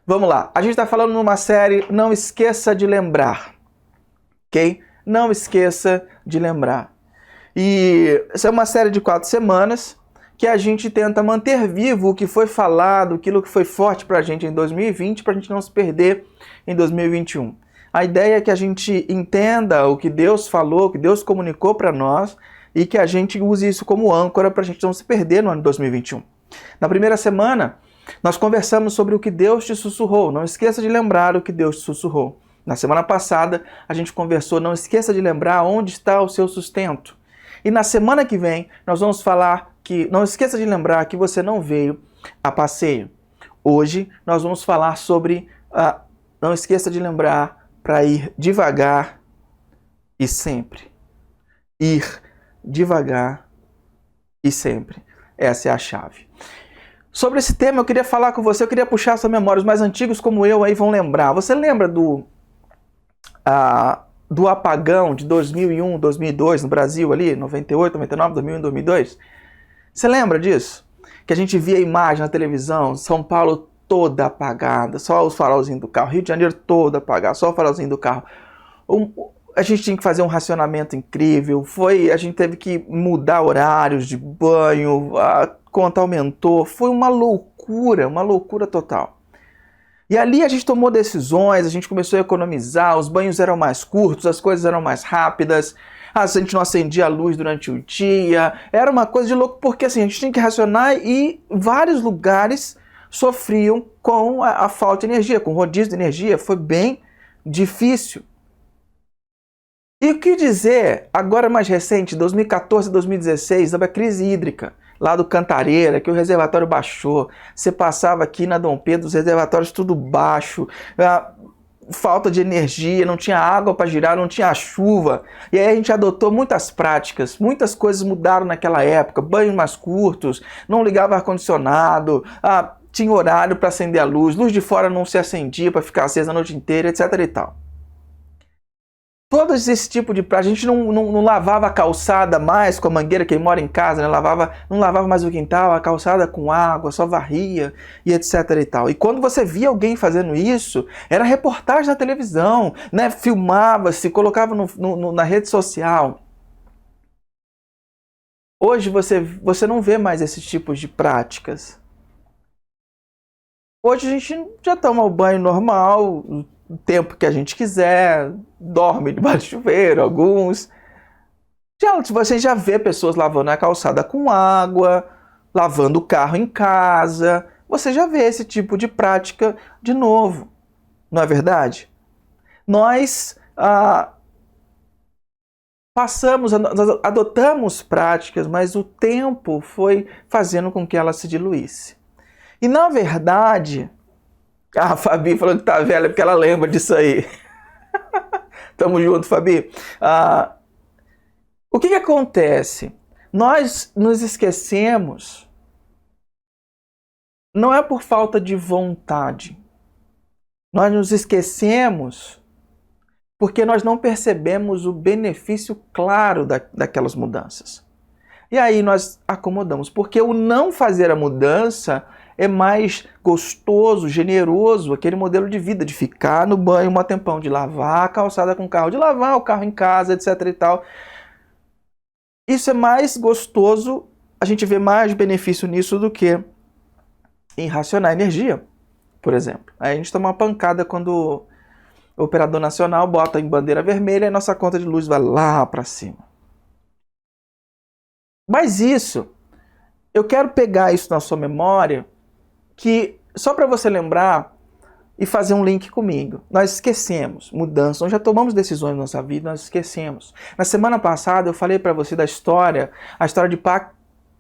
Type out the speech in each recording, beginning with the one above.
Vamos lá, a gente está falando numa série Não Esqueça de Lembrar, ok? Não esqueça de lembrar. E essa é uma série de 4 semanas que a gente tenta manter vivo o que foi falado, aquilo que foi forte para a gente em 2020, para a gente não se perder em 2021. A ideia é que a gente entenda o que Deus falou, o que Deus comunicou para nós e que a gente use isso como âncora para a gente não se perder no ano de 2021. Na primeira semana, nós conversamos sobre o que Deus te sussurrou. Não esqueça de lembrar o que Deus te sussurrou. Na semana passada, a gente conversou, não esqueça de lembrar onde está o seu sustento. E na semana que vem, nós vamos falar que não esqueça de lembrar que você não veio a passeio. Hoje, nós vamos falar sobre não esqueça de lembrar para ir devagar e sempre. Ir devagar e sempre. Essa é a chave. Sobre esse tema, eu queria falar com você, eu queria puxar sua memória. Os mais antigos como eu aí vão lembrar. Você lembra do apagão de 2001, 2002 no Brasil ali, 98, 99, 2001, 2002? Você lembra disso? Que a gente via a imagem na televisão, São Paulo toda apagada, só os farolzinhos do carro, Rio de Janeiro todo apagado, só o farolzinho do carro. A gente tinha que fazer um racionamento incrível, a gente teve que mudar horários de banho, a conta aumentou, foi uma loucura total. E ali a gente tomou decisões, a gente começou a economizar, os banhos eram mais curtos, as coisas eram mais rápidas, a gente não acendia a luz durante o dia, era uma coisa de louco, porque assim, a gente tinha que racionar e vários lugares sofriam com a falta de energia, com o rodízio de energia, foi bem difícil. E o que dizer, agora mais recente, 2014, 2016, sobre a crise hídrica, lá do Cantareira, que o reservatório baixou, você passava aqui na Dom Pedro, os reservatórios tudo baixo, falta de energia, não tinha água para girar, não tinha chuva. E aí a gente adotou muitas práticas, muitas coisas mudaram naquela época, banhos mais curtos, não ligava ar-condicionado, tinha horário para acender a luz de fora não se acendia para ficar acesa a noite inteira, etc e tal. Todos esse tipo de prática, a gente não lavava a calçada mais com a mangueira, quem mora em casa, né? Não lavava mais o quintal, a calçada com água, só varria e etc e tal. E quando você via alguém fazendo isso, era reportagem na televisão, né? Filmava-se, colocava na rede social. Hoje você não vê mais esses tipos de práticas. Hoje a gente já toma o banho normal, o tempo que a gente quiser, dorme debaixo do chuveiro, alguns. Você já vê pessoas lavando a calçada com água, lavando o carro em casa. Você já vê esse tipo de prática de novo, não é verdade? Nós adotamos práticas, mas o tempo foi fazendo com que ela se diluísse. E na verdade, a Fabi falou que tá velha porque ela lembra disso aí. Tamo junto, Fabi. O que acontece? Nós nos esquecemos, não é por falta de vontade. Nós nos esquecemos porque nós não percebemos o benefício claro daquelas mudanças. E aí nós acomodamos, porque o não fazer a mudança é mais gostoso, generoso, aquele modelo de vida, de ficar no banho um tempão, de lavar a calçada com o carro, de lavar o carro em casa, etc e tal. Isso é mais gostoso, a gente vê mais benefício nisso do que em racionar energia, por exemplo. Aí a gente toma uma pancada quando o operador nacional bota em bandeira vermelha e nossa conta de luz vai lá para cima. Mas isso, eu quero pegar isso na sua memória, que só para você lembrar e fazer um link comigo. Nós esquecemos mudanças, nós já tomamos decisões na nossa vida, nós esquecemos. Na semana passada eu falei para você a história de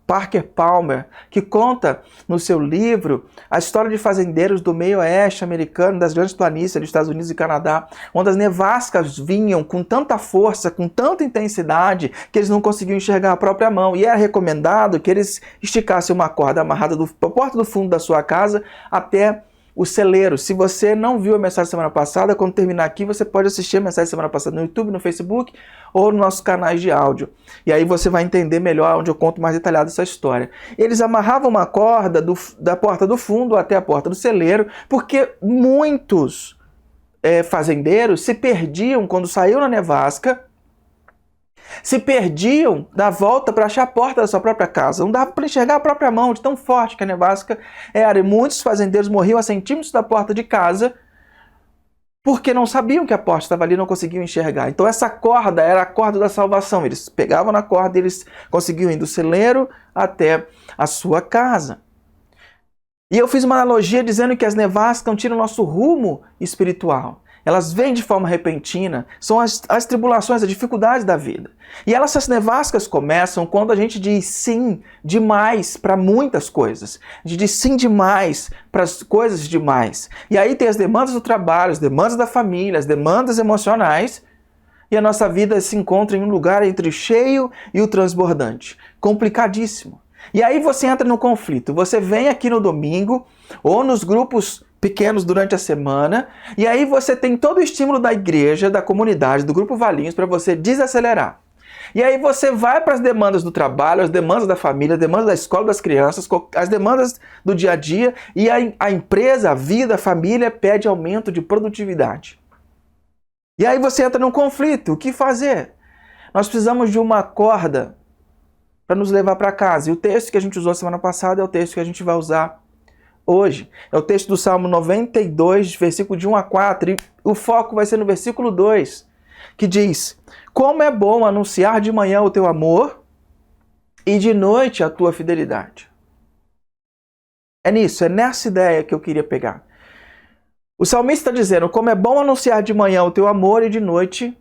Parker Palmer, que conta no seu livro a história de fazendeiros do meio oeste americano, das grandes planícies dos Estados Unidos e Canadá, onde as nevascas vinham com tanta força, com tanta intensidade, que eles não conseguiam enxergar a própria mão. E era recomendado que eles esticassem uma corda amarrada da porta do fundo da sua casa até o celeiro. Se você não viu a mensagem semana passada, quando terminar aqui, você pode assistir a mensagem semana passada no YouTube, no Facebook ou nos nossos canais de áudio. E aí você vai entender melhor, onde eu conto mais detalhado essa história. Eles amarravam uma corda da porta do fundo até a porta do celeiro, porque muitos fazendeiros se perdiam quando saíam na nevasca, se perdiam da volta para achar a porta da sua própria casa. Não dava para enxergar a própria mão, de tão forte que a nevasca era. E muitos fazendeiros morriam a centímetros da porta de casa porque não sabiam que a porta estava ali e não conseguiam enxergar. Então essa corda era a corda da salvação. Eles pegavam na corda e eles conseguiam ir do celeiro até a sua casa. E eu fiz uma analogia dizendo que as nevascas não tiram o nosso rumo espiritual. Elas vêm de forma repentina, são as tribulações, as dificuldades da vida. E essas nevascas começam quando a gente diz sim demais para muitas coisas. A gente diz sim demais para as coisas demais. E aí tem as demandas do trabalho, as demandas da família, as demandas emocionais. E a nossa vida se encontra em um lugar entre o cheio e o transbordante. Complicadíssimo. E aí você entra no conflito. Você vem aqui no domingo ou nos grupos pequenos durante a semana, e aí você tem todo o estímulo da igreja, da comunidade, do Grupo Valinhos para você desacelerar. E aí você vai para as demandas do trabalho, as demandas da família, as demandas da escola das crianças, as demandas do dia a dia, e a empresa, a vida, a família pede aumento de produtividade. E aí você entra num conflito. O que fazer? Nós precisamos de uma corda para nos levar para casa. E o texto que a gente usou semana passada é o texto que a gente vai usar hoje. É o texto do Salmo 92, versículo de 1 a 4, e o foco vai ser no versículo 2, que diz: como é bom anunciar de manhã o teu amor e de noite a tua fidelidade. É nisso, é nessa ideia que eu queria pegar. O salmista está dizendo, como é bom anunciar de manhã o teu amor e de noite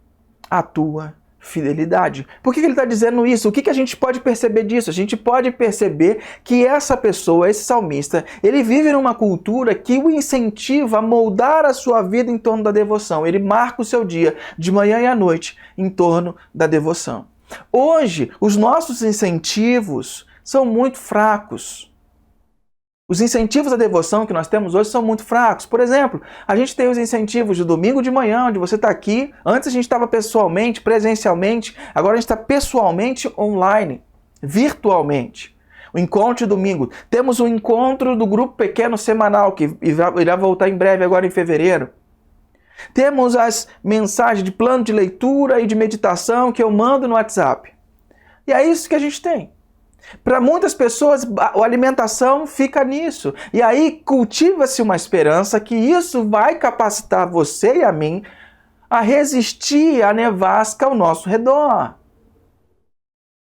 a tua fidelidade. Por que ele está dizendo isso? O que a gente pode perceber disso? A gente pode perceber que essa pessoa, esse salmista, ele vive numa cultura que o incentiva a moldar a sua vida em torno da devoção. Ele marca o seu dia, de manhã e à noite, em torno da devoção. Hoje, os nossos incentivos são muito fracos. Os incentivos à devoção que nós temos hoje são muito fracos. Por exemplo, a gente tem os incentivos de domingo de manhã, onde você está aqui. Antes a gente estava pessoalmente, presencialmente. Agora a gente está pessoalmente online, virtualmente. O encontro de domingo. Temos o encontro do grupo pequeno semanal, que irá voltar em breve, agora em fevereiro. Temos as mensagens de plano de leitura e de meditação que eu mando no WhatsApp. E é isso que a gente tem. Para muitas pessoas, a alimentação fica nisso. E aí cultiva-se uma esperança que isso vai capacitar você e a mim a resistir à nevasca ao nosso redor.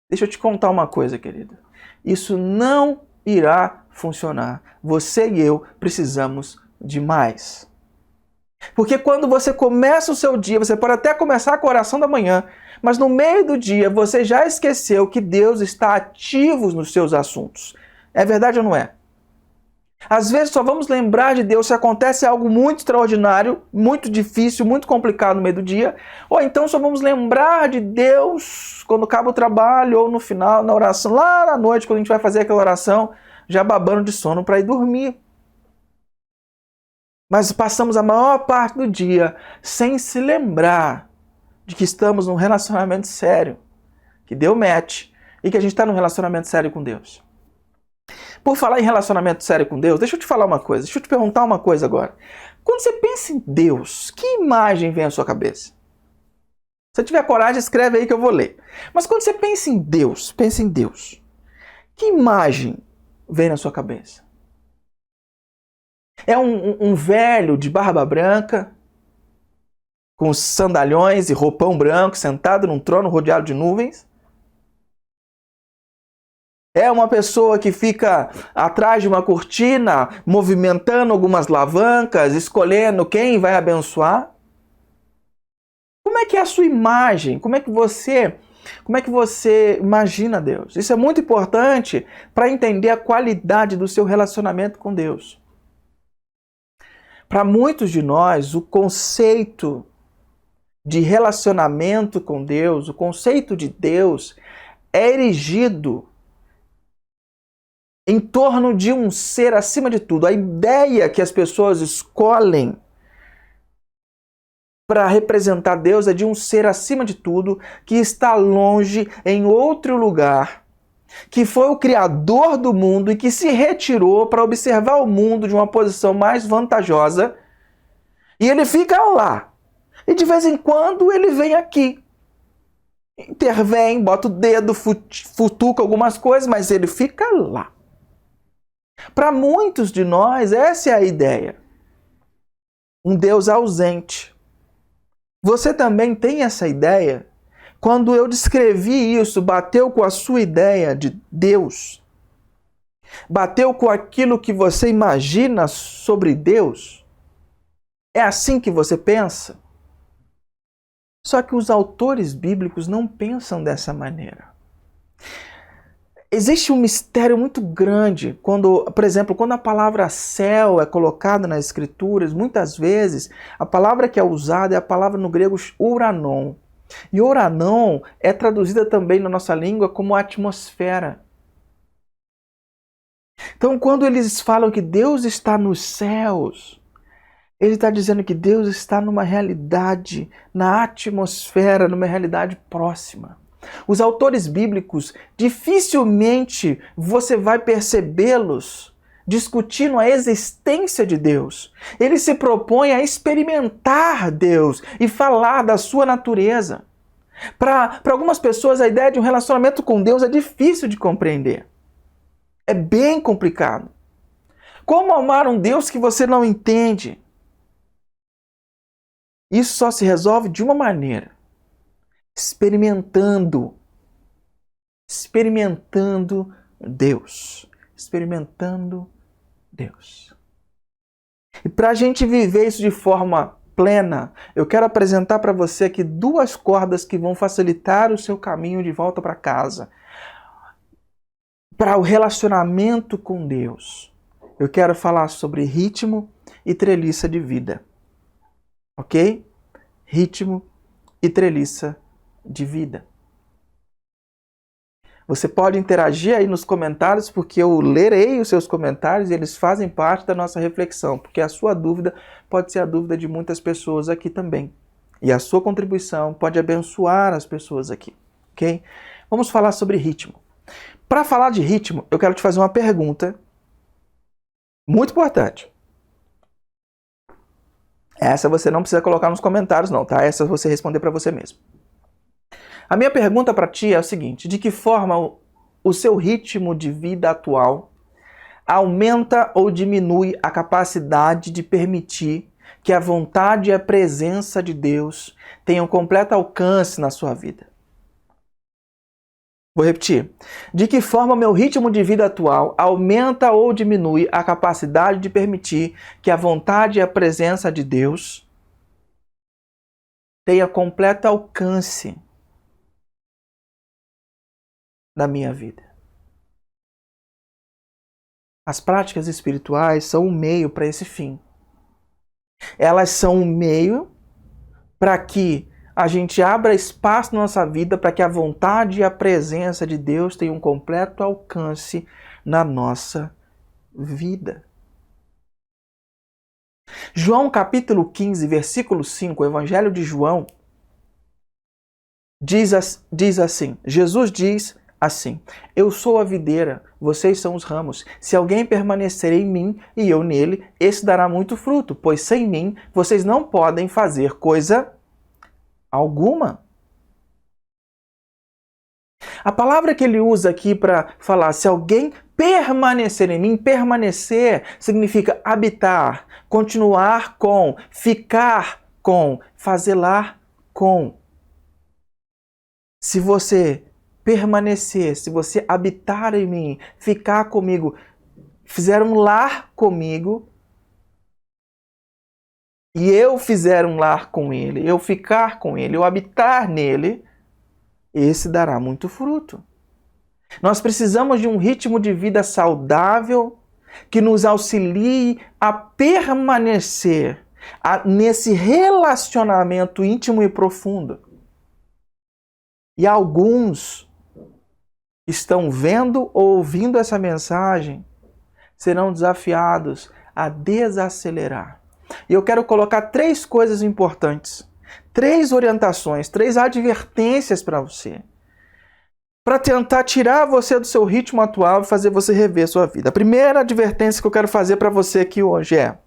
Deixa eu te contar uma coisa, querido. Isso não irá funcionar. Você e eu precisamos de mais. Porque quando você começa o seu dia, você pode até começar com a oração da manhã, mas no meio do dia você já esqueceu que Deus está ativo nos seus assuntos. É verdade ou não é? Às vezes só vamos lembrar de Deus se acontece algo muito extraordinário, muito difícil, muito complicado no meio do dia, ou então só vamos lembrar de Deus quando acaba o trabalho, ou no final, na oração, lá na noite, quando a gente vai fazer aquela oração, já babando de sono para ir dormir. Mas passamos a maior parte do dia sem se lembrar de que estamos num relacionamento sério, que deu match e que a gente está num relacionamento sério com Deus. Por falar em relacionamento sério com Deus, deixa eu te falar uma coisa, deixa eu te perguntar uma coisa agora. Quando você pensa em Deus, que imagem vem à sua cabeça? Se você tiver coragem, escreve aí que eu vou ler. Mas quando você pensa em Deus, que imagem vem na sua cabeça? É um velho de barba branca, com sandalhões e roupão branco, sentado num trono rodeado de nuvens? É uma pessoa que fica atrás de uma cortina, movimentando algumas alavancas, escolhendo quem vai abençoar? Como é que é a sua imagem? Como é que você imagina Deus? Isso é muito importante para entender a qualidade do seu relacionamento com Deus. Para muitos de nós, o conceito de relacionamento com Deus, o conceito de Deus é erigido em torno de um ser acima de tudo. A ideia que as pessoas escolhem para representar Deus é de um ser acima de tudo, que está longe, em outro lugar, que foi o criador do mundo e que se retirou para observar o mundo de uma posição mais vantajosa, e ele fica lá. E de vez em quando ele vem aqui, intervém, bota o dedo, futuca algumas coisas, mas ele fica lá. Para muitos de nós, essa é a ideia. Um Deus ausente. Você também tem essa ideia? Quando eu descrevi isso, bateu com a sua ideia de Deus? Bateu com aquilo que você imagina sobre Deus? É assim que você pensa? Só que os autores bíblicos não pensam dessa maneira. Existe um mistério muito grande quando, por exemplo, quando a palavra céu é colocada nas escrituras, muitas vezes a palavra que é usada é a palavra no grego uranon. E uranon é traduzida também na nossa língua como atmosfera. Então, quando eles falam que Deus está nos céus, ele está dizendo que Deus está numa realidade, na atmosfera, numa realidade próxima. Os autores bíblicos, dificilmente você vai percebê-los discutindo a existência de Deus. Eles se propõem a experimentar Deus e falar da sua natureza. Para algumas pessoas, a ideia de um relacionamento com Deus é difícil de compreender. É bem complicado. Como amar um Deus que você não entende? Isso só se resolve de uma maneira. Experimentando Deus. Experimentando Deus. E para a gente viver isso de forma plena, eu quero apresentar para você aqui duas cordas que vão facilitar o seu caminho de volta para casa. Para o relacionamento com Deus. Eu quero falar sobre ritmo e treliça de vida. Ok? Ritmo e treliça de vida. Você pode interagir aí nos comentários, porque eu lerei os seus comentários e eles fazem parte da nossa reflexão, porque a sua dúvida pode ser a dúvida de muitas pessoas aqui também. E a sua contribuição pode abençoar as pessoas aqui, ok? Vamos falar sobre ritmo. Para falar de ritmo, eu quero te fazer uma pergunta muito importante. Essa você não precisa colocar nos comentários não, tá? Essa você responder para você mesmo. A minha pergunta para ti é o seguinte: de que forma o seu ritmo de vida atual aumenta ou diminui a capacidade de permitir que a vontade e a presença de Deus tenham completo alcance na sua vida? Vou repetir. De que forma meu ritmo de vida atual aumenta ou diminui a capacidade de permitir que a vontade e a presença de Deus tenha completo alcance na minha vida? As práticas espirituais são um meio para esse fim. Elas são um meio para que a gente abra espaço na nossa vida para que a vontade e a presença de Deus tenham um completo alcance na nossa vida. João capítulo 15, versículo 5, o Evangelho de João, diz assim, Jesus diz assim: eu sou a videira, vocês são os ramos. Se alguém permanecer em mim e eu nele, esse dará muito fruto, pois sem mim vocês não podem fazer coisa alguma. A palavra que ele usa aqui para falar se alguém permanecer em mim, permanecer significa habitar, continuar com, ficar com, fazelar com. Se você permanecer, se você habitar em mim, ficar comigo, fizer um lar comigo, e eu fizer um lar com ele, eu ficar com ele, eu habitar nele, esse dará muito fruto. Nós precisamos de um ritmo de vida saudável que nos auxilie a permanecer nesse relacionamento íntimo e profundo. E alguns estão vendo ou ouvindo essa mensagem serão desafiados a desacelerar. E eu quero colocar 3 coisas importantes, 3 orientações, 3 advertências para você, para tentar tirar você do seu ritmo atual e fazer você rever sua vida. A primeira advertência que eu quero fazer para você aqui hoje é: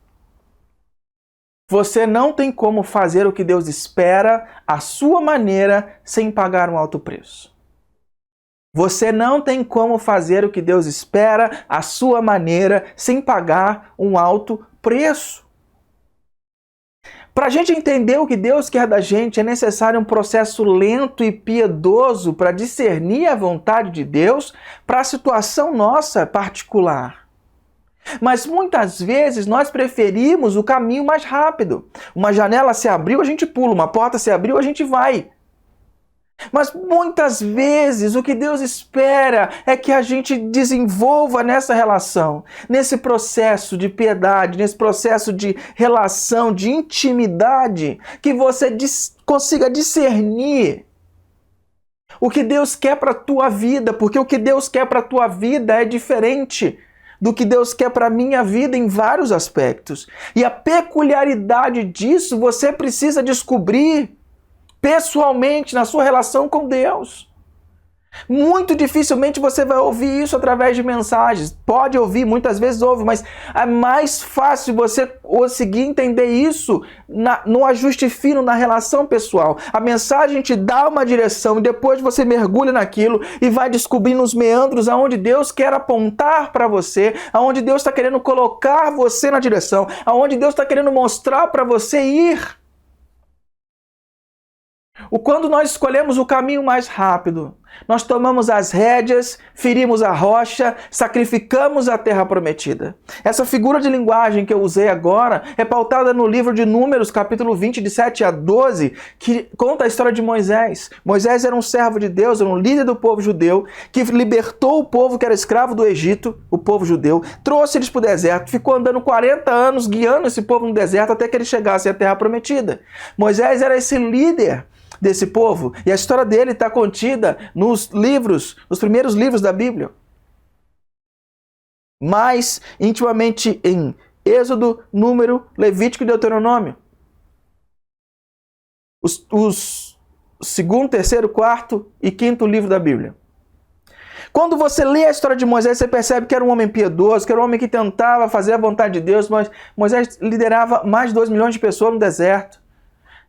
você não tem como fazer o que Deus espera à sua maneira sem pagar um alto preço. Você não tem como fazer o que Deus espera à sua maneira sem pagar um alto preço. Para a gente entender o que Deus quer da gente, é necessário um processo lento e piedoso para discernir a vontade de Deus para a situação nossa particular. Mas muitas vezes nós preferimos o caminho mais rápido. Uma janela se abriu, a gente pula. Uma porta se abriu, a gente vai. Mas muitas vezes o que Deus espera é que a gente desenvolva nessa relação, nesse processo de piedade, nesse processo de relação, de intimidade, que você consiga discernir o que Deus quer para a tua vida, porque o que Deus quer para a tua vida é diferente do que Deus quer para a minha vida em vários aspectos. E a peculiaridade disso você precisa descobrir pessoalmente, na sua relação com Deus. Muito dificilmente você vai ouvir isso através de mensagens. Pode ouvir, muitas vezes ouve, mas é mais fácil você conseguir entender isso no ajuste fino, na relação pessoal. A mensagem te dá uma direção e depois você mergulha naquilo e vai descobrindo os meandros aonde Deus quer apontar para você, aonde Deus está querendo colocar você na direção, aonde Deus está querendo mostrar para você ir. Quando nós escolhemos o caminho mais rápido, nós tomamos as rédeas, ferimos a rocha, sacrificamos a terra prometida. Essa figura de linguagem que eu usei agora é pautada no livro de Números, capítulo 20, de 7 a 12, que conta a história de Moisés. Moisés era um servo de Deus, era um líder do povo judeu, que libertou o povo que era escravo do Egito, o povo judeu, trouxe eles para o deserto, ficou andando 40 anos guiando esse povo no deserto até que eles chegassem à terra prometida. Moisés era esse líder desse povo, e a história dele está contida nos primeiros livros da Bíblia. Mais intimamente em Êxodo, Número, Levítico e Deuteronômio. Os segundo, terceiro, quarto e quinto livro da Bíblia. Quando você lê a história de Moisés, você percebe que era um homem piedoso, que era um homem que tentava fazer a vontade de Deus, mas Moisés liderava mais de 2 milhões de pessoas no deserto,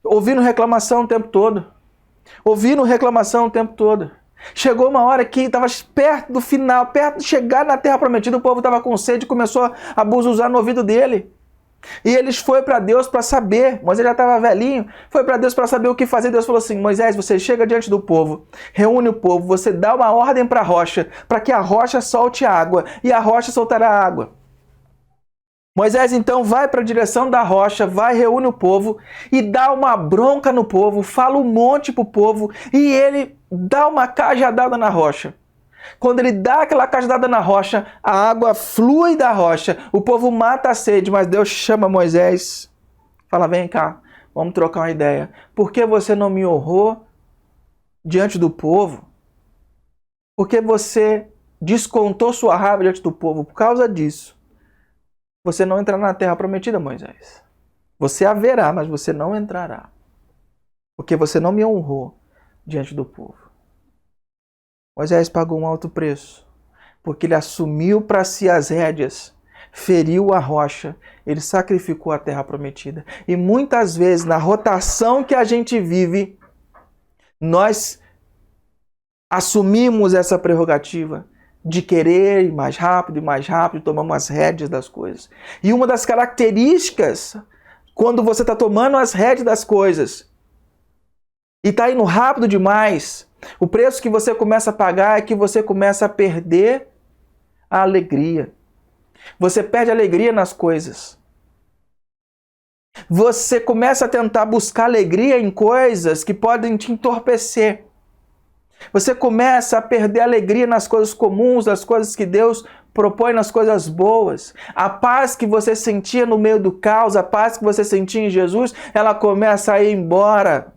ouvindo reclamação o tempo todo. Chegou uma hora que estava perto do final, perto de chegar na terra prometida, o povo estava com sede e começou a buzuzar no ouvido dele. E eles foram para Deus para saber, Moisés já estava velhinho, foi para Deus para saber o que fazer. Deus falou assim: Moisés, você chega diante do povo, reúne o povo, você dá uma ordem para a rocha, para que a rocha solte água, e a rocha soltará água. Moisés então vai para a direção da rocha, reúne o povo e dá uma bronca no povo, fala um monte para o povo e ele dá uma cajadada na rocha. Quando ele dá aquela cajadada na rocha, a água flui da rocha, o povo mata a sede, mas Deus chama Moisés, fala: vem cá, vamos trocar uma ideia. Por que você não me honrou diante do povo? Por que você descontou sua raiva diante do povo? Por causa disso, você não entrará na terra prometida, Moisés. Você haverá, mas você não entrará. Porque você não me honrou diante do povo. Moisés pagou um alto preço. Porque ele assumiu para si as rédeas, feriu a rocha, ele sacrificou a terra prometida. E muitas vezes, na rotação que a gente vive, nós assumimos essa prerrogativa de querer ir mais rápido, tomamos as rédeas das coisas. E uma das características, quando você está tomando as rédeas das coisas e está indo rápido demais, o preço que você começa a pagar é que você começa a perder a alegria. Você perde a alegria nas coisas. Você começa a tentar buscar alegria em coisas que podem te entorpecer. Você começa a perder a alegria nas coisas comuns, nas coisas que Deus propõe, nas coisas boas. A paz que você sentia no meio do caos, a paz que você sentia em Jesus, ela começa a ir embora.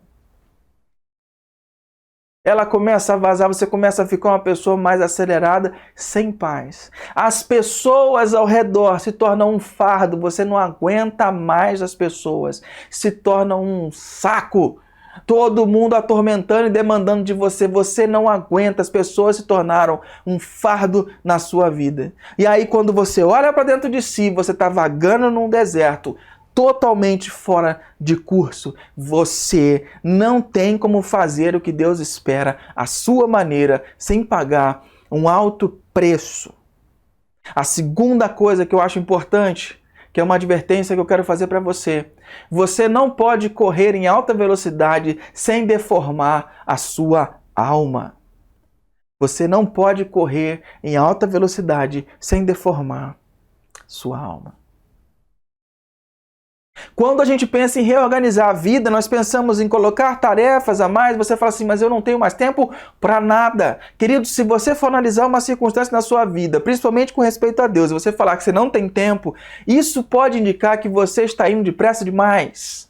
ela começa a vazar, você começa a ficar uma pessoa mais acelerada, sem paz. As pessoas ao redor se tornam um fardo, você não aguenta mais as pessoas, se torna um saco. Todo mundo atormentando e demandando de você, você não aguenta, as pessoas se tornaram um fardo na sua vida. E aí quando você olha para dentro de si, você está vagando num deserto, totalmente fora de curso. Você não tem como fazer o que Deus espera, a sua maneira, sem pagar um alto preço. A segunda coisa que eu acho importante, que é uma advertência que eu quero fazer para você. Você não pode correr em alta velocidade sem deformar a sua alma. Você não pode correr em alta velocidade sem deformar sua alma. Quando a gente pensa em reorganizar a vida, nós pensamos em colocar tarefas a mais, você fala assim, mas eu não tenho mais tempo para nada. Querido, se você for analisar uma circunstância na sua vida, principalmente com respeito a Deus, e você falar que você não tem tempo, isso pode indicar que você está indo depressa demais.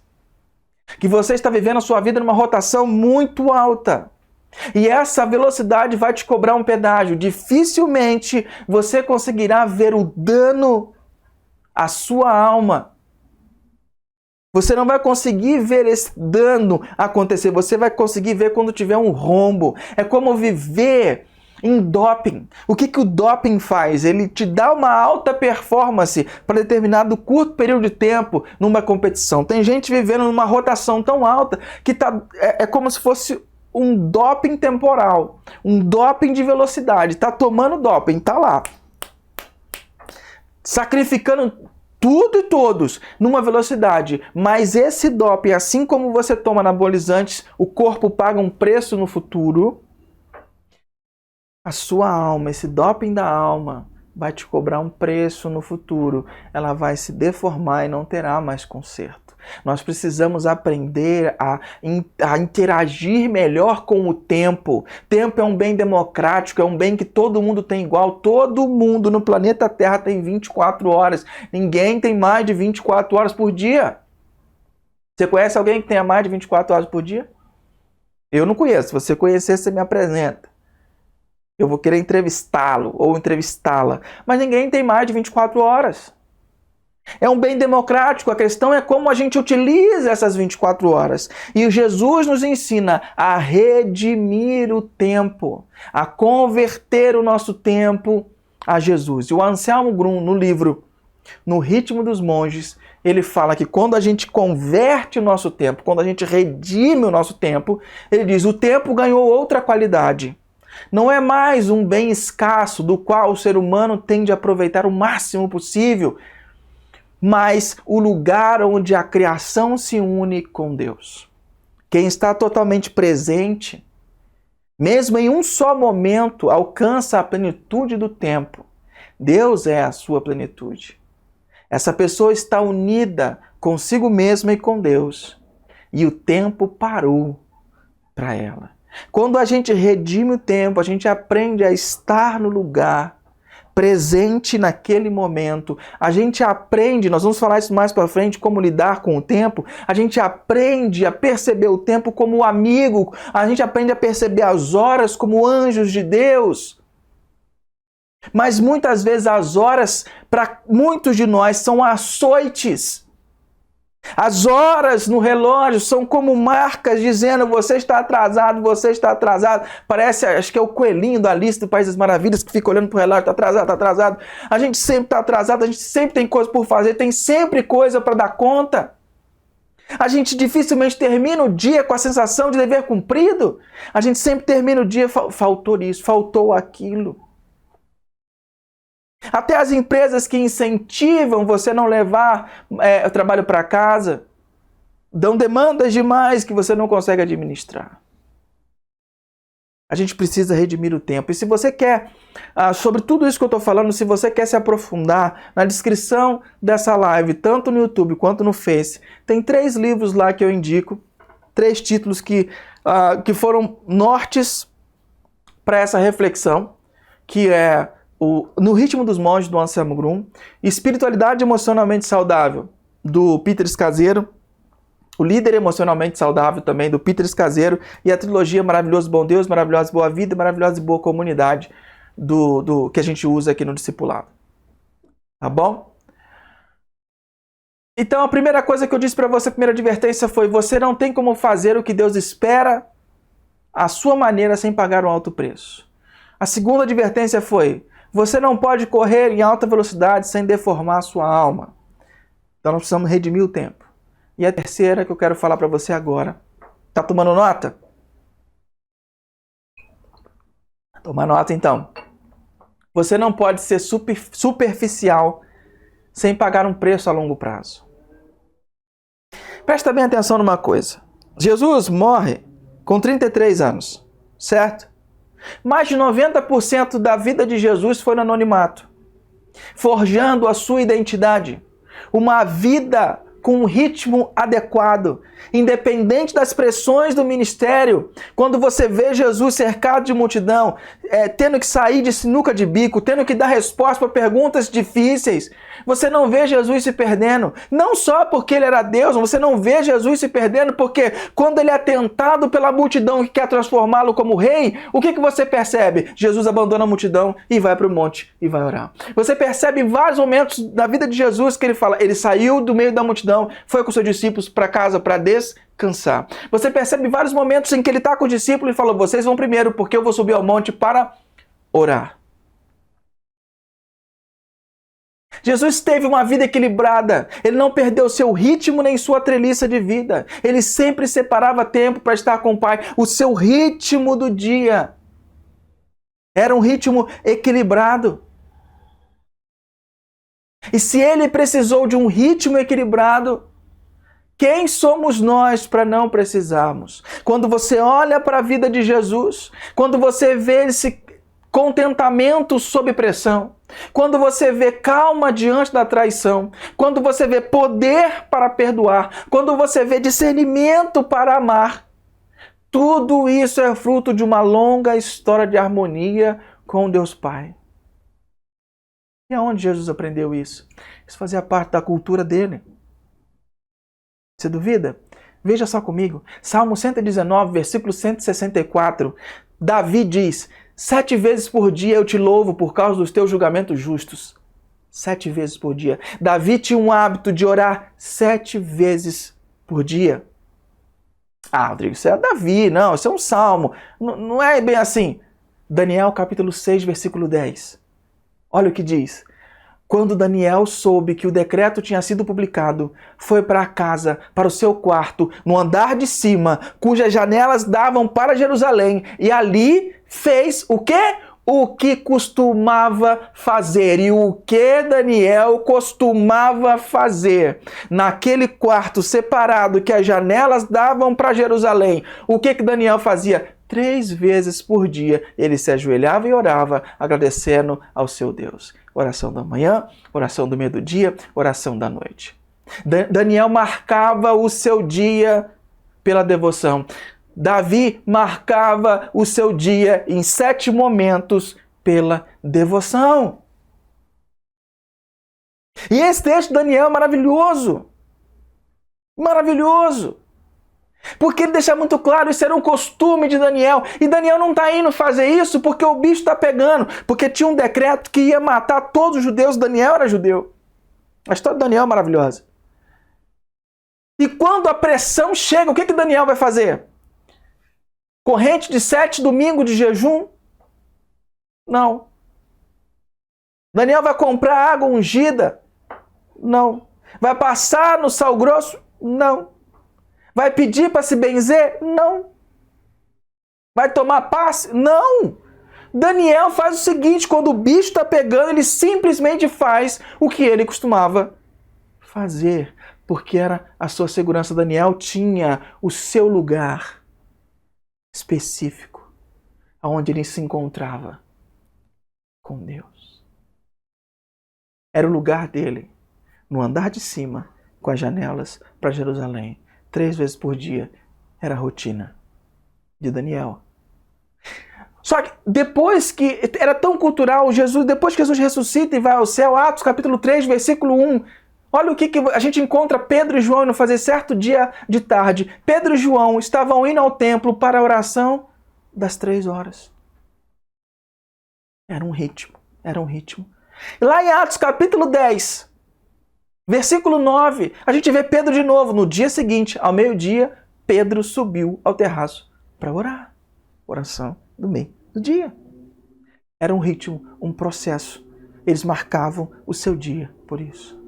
Que você está vivendo a sua vida numa rotação muito alta. E essa velocidade vai te cobrar um pedágio. Dificilmente você conseguirá ver o dano à sua alma. Você não vai conseguir ver esse dano acontecer, você vai conseguir ver quando tiver um rombo. É como viver em doping. O que o doping faz? Ele te dá uma alta performance para determinado curto período de tempo numa competição. Tem gente vivendo numa rotação tão alta que é como se fosse um doping temporal, um doping de velocidade. Está tomando doping, está lá, sacrificando tudo e todos numa velocidade, mas esse doping, assim como você toma anabolizantes, o corpo paga um preço no futuro. A sua alma, esse doping da alma, vai te cobrar um preço no futuro. Ela vai se deformar e não terá mais conserto. Nós precisamos aprender a interagir melhor com o tempo. Tempo é um bem democrático, é um bem que todo mundo tem igual. Todo mundo no planeta Terra tem 24 horas. Ninguém tem mais de 24 horas por dia. Você conhece alguém que tenha mais de 24 horas por dia? Eu não conheço. Se você conhecer, você me apresenta. Eu vou querer entrevistá-lo ou entrevistá-la. Mas ninguém tem mais de 24 horas. É um bem democrático, a questão é como a gente utiliza essas 24 horas. E Jesus nos ensina a redimir o tempo, a converter o nosso tempo a Jesus. E o Anselmo Grum, no livro No Ritmo dos Monges, ele fala que quando a gente converte o nosso tempo, quando a gente redime o nosso tempo, ele diz, o tempo ganhou outra qualidade. Não é mais um bem escasso do qual o ser humano tem de aproveitar o máximo possível, mas o lugar onde a criação se une com Deus. Quem está totalmente presente, mesmo em um só momento, alcança a plenitude do tempo. Deus é a sua plenitude. Essa pessoa está unida consigo mesma e com Deus. E o tempo parou para ela. Quando a gente redime o tempo, a gente aprende a estar no lugar presente naquele momento. A gente aprende, nós vamos falar isso mais para frente, como lidar com o tempo. A gente aprende a perceber o tempo como amigo. A gente aprende a perceber as horas como anjos de Deus. Mas muitas vezes as horas, para muitos de nós, são açoites. As horas no relógio são como marcas dizendo você está atrasado, você está atrasado. Parece, acho que é o coelhinho da Alice do País das Maravilhas que fica olhando para o relógio, está atrasado, está atrasado. A gente sempre está atrasado, a gente sempre tem coisa por fazer, tem sempre coisa para dar conta. A gente dificilmente termina o dia com a sensação de dever cumprido. A gente sempre termina o dia, faltou isso, faltou aquilo. Até as empresas que incentivam você não levar o trabalho para casa, dão demandas demais que você não consegue administrar. A gente precisa redimir o tempo. E se você quer, sobre tudo isso que eu estou falando, se você quer se aprofundar, na descrição dessa live, tanto no YouTube quanto no Face, tem 3 livros lá que eu indico, 3 títulos que foram nortes para essa reflexão, que é No Ritmo dos Monges, do Anselmo Grum, Espiritualidade Emocionalmente Saudável, do Peter Scazzero, O Líder Emocionalmente Saudável também, do Peter Scazzero, e a trilogia Maravilhoso Bom Deus, Maravilhosa Boa Vida, Maravilhosa e Boa Comunidade, do que a gente usa aqui no discipulado. Tá bom? Então a primeira coisa que eu disse para você, a primeira advertência foi: você não tem como fazer o que Deus espera à sua maneira sem pagar um alto preço. A segunda advertência foi: você não pode correr em alta velocidade sem deformar a sua alma. Então nós precisamos redimir o tempo. E a terceira que eu quero falar para você agora. Tá tomando nota? Toma nota então. Você não pode ser superficial sem pagar um preço a longo prazo. Presta bem atenção numa coisa. Jesus morre com 33 anos, certo? Mais de 90% da vida de Jesus foi no anonimato, forjando a sua identidade. Uma vida com um ritmo adequado, independente das pressões do ministério. Quando você vê Jesus cercado de multidão, tendo que sair de sinuca de bico, tendo que dar resposta para perguntas difíceis, você não vê Jesus se perdendo. Não só porque ele era Deus, você não vê Jesus se perdendo porque quando ele é tentado pela multidão que quer transformá-lo como rei, o que você percebe? Jesus abandona a multidão e vai para o monte e vai orar. Você percebe em vários momentos da vida de Jesus que ele fala, ele saiu do meio da multidão, foi com seus discípulos para casa para descansar. Você percebe vários momentos em que ele está com os discípulos e fala, vocês vão primeiro porque eu vou subir ao monte para orar. Jesus teve uma vida equilibrada, ele não perdeu seu ritmo nem sua treliça de vida, ele sempre separava tempo para estar com o Pai. O seu ritmo do dia era um ritmo equilibrado. E se ele precisou de um ritmo equilibrado, quem somos nós para não precisarmos? Quando você olha para a vida de Jesus, quando você vê esse contentamento sob pressão, quando você vê calma diante da traição, quando você vê poder para perdoar, quando você vê discernimento para amar, tudo isso é fruto de uma longa história de harmonia com Deus Pai. E aonde Jesus aprendeu isso? Isso fazia parte da cultura dele. Você duvida? Veja só comigo. Salmo 119, versículo 164. Davi diz: 7 vezes por dia eu te louvo por causa dos teus julgamentos justos. 7 vezes por dia. Davi tinha um hábito de orar 7 vezes por dia. Ah, Rodrigo, isso é Davi. Não, isso é um salmo. Não é bem assim. Daniel capítulo 6, versículo 10. Olha o que diz. Quando Daniel soube que o decreto tinha sido publicado, foi para a casa, para o seu quarto, no andar de cima, cujas janelas davam para Jerusalém, e ali fez o quê? O que costumava fazer. E o que Daniel costumava fazer? Naquele quarto separado que as janelas davam para Jerusalém, o que Daniel fazia? 3 vezes por dia ele se ajoelhava e orava, agradecendo ao seu Deus. Oração da manhã, oração do meio-dia, oração da noite. Daniel marcava o seu dia pela devoção. Davi marcava o seu dia em 7 momentos pela devoção. E esse texto de Daniel é maravilhoso. Maravilhoso. Porque ele deixa muito claro, isso era um costume de Daniel. E Daniel não está indo fazer isso porque o bicho está pegando. Porque tinha um decreto que ia matar todos os judeus. Daniel era judeu. A história de Daniel é maravilhosa. E quando a pressão chega, o que Daniel vai fazer? Corrente de 7 domingos de jejum? Não. Daniel vai comprar água ungida? Não. Vai passar no sal grosso? Não. Vai pedir para se benzer? Não. Vai tomar passe? Não. Daniel faz o seguinte, quando o bicho está pegando, ele simplesmente faz o que ele costumava fazer, porque era a sua segurança. Daniel tinha o seu lugar específico, onde ele se encontrava com Deus. Era o lugar dele, no andar de cima, com as janelas para Jerusalém. 3 vezes por dia era a rotina de Daniel. Só que depois que era tão cultural, depois que Jesus ressuscita e vai ao céu, Atos capítulo 3, versículo 1, Olha o que a gente encontra Pedro e João indo fazer certo dia de tarde. Pedro e João estavam indo ao templo para a oração das 3 horas. Era um ritmo, era um ritmo. Lá em Atos capítulo 10, versículo 9, a gente vê Pedro de novo. No dia seguinte, ao meio-dia, Pedro subiu ao terraço para orar. Oração do meio do dia. Era um ritmo, um processo. Eles marcavam o seu dia por isso.